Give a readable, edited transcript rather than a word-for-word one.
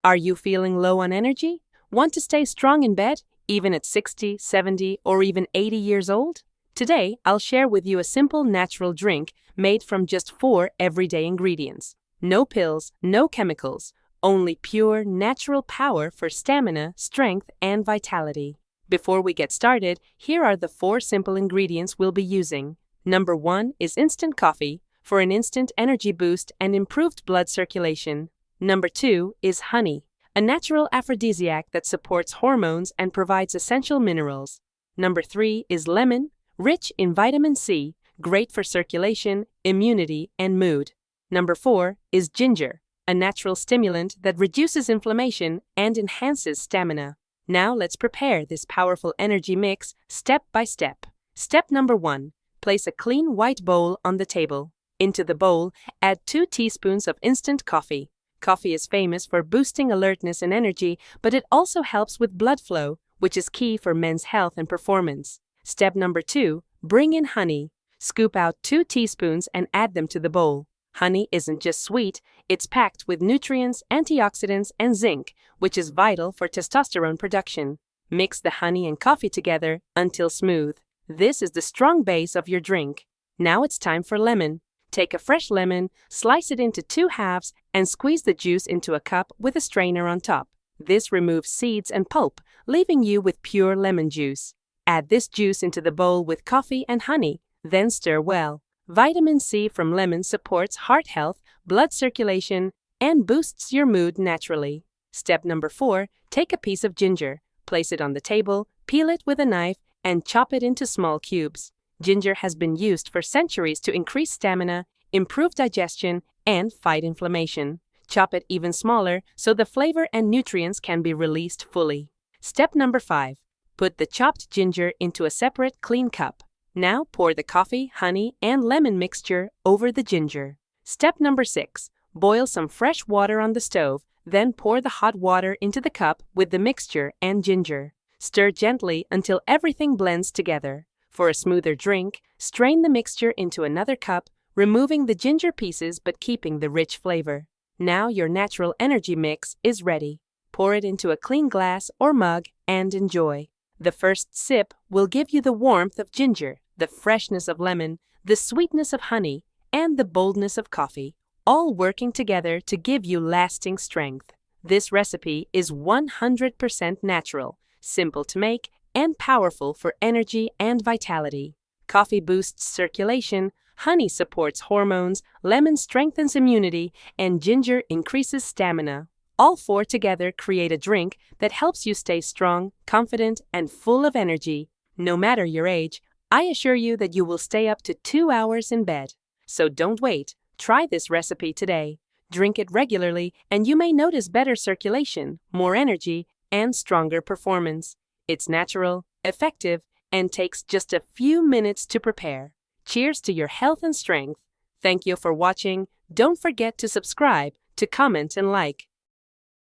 Are you feeling low on energy? Want to stay strong in bed, even at 60, 70, or even 80 years old? Today, I'll share with you a simple natural drink made from just 4 everyday ingredients. No pills, no chemicals, only pure natural power for stamina, strength, and vitality. Before we get started, here are the 4 simple ingredients we'll be using. Number 1 is instant coffee for an instant energy boost and improved blood circulation. Number 2 is honey, a natural aphrodisiac that supports hormones and provides essential minerals. Number 3 is lemon, rich in vitamin C, great for circulation, immunity, and mood. Number 4 is ginger, a natural stimulant that reduces inflammation and enhances stamina. Now let's prepare this powerful energy mix step by step. Step number 1. Place a clean white bowl on the table. Into the bowl, add 2 teaspoons of instant coffee. Coffee is famous for boosting alertness and energy, but it also helps with blood flow, which is key for men's health and performance. Step number 2, bring in honey. Scoop out 2 teaspoons and add them to the bowl. Honey isn't just sweet, it's packed with nutrients, antioxidants, and zinc, which is vital for testosterone production. Mix the honey and coffee together until smooth. This is the strong base of your drink. Now it's time for lemon. Take a fresh lemon, slice it into 2 halves, and squeeze the juice into a cup with a strainer on top. This removes seeds and pulp, leaving you with pure lemon juice. Add this juice into the bowl with coffee and honey, then stir well. Vitamin C from lemon supports heart health, blood circulation, and boosts your mood naturally. Step number 4, take a piece of ginger, place it on the table, peel it with a knife, and chop it into small cubes. Ginger has been used for centuries to increase stamina, improve digestion, and fight inflammation. Chop it even smaller so the flavor and nutrients can be released fully. Step number 5. Put the chopped ginger into a separate clean cup. Now pour the coffee, honey, and lemon mixture over the ginger. Step number 6. Boil some fresh water on the stove, then pour the hot water into the cup with the mixture and ginger. Stir gently until everything blends together. For a smoother drink, strain the mixture into another cup, removing the ginger pieces but keeping the rich flavor. Now your natural energy mix is ready. Pour it into a clean glass or mug and enjoy. The first sip will give you the warmth of ginger, the freshness of lemon, the sweetness of honey, and the boldness of coffee, all working together to give you lasting strength. This recipe is 100% natural, simple to make, and powerful for energy and vitality. Coffee boosts circulation, honey supports hormones, lemon strengthens immunity, and ginger increases stamina. All 4 together create a drink that helps you stay strong, confident, and full of energy. No matter your age, I assure you that you will stay up to 2 hours in bed. So don't wait. Try this recipe today. Drink it regularly, and you may notice better circulation, more energy, and stronger performance. It's natural, effective, and takes just a few minutes to prepare. Cheers to your health and strength. Thank you for watching. Don't forget to subscribe, to comment, and like.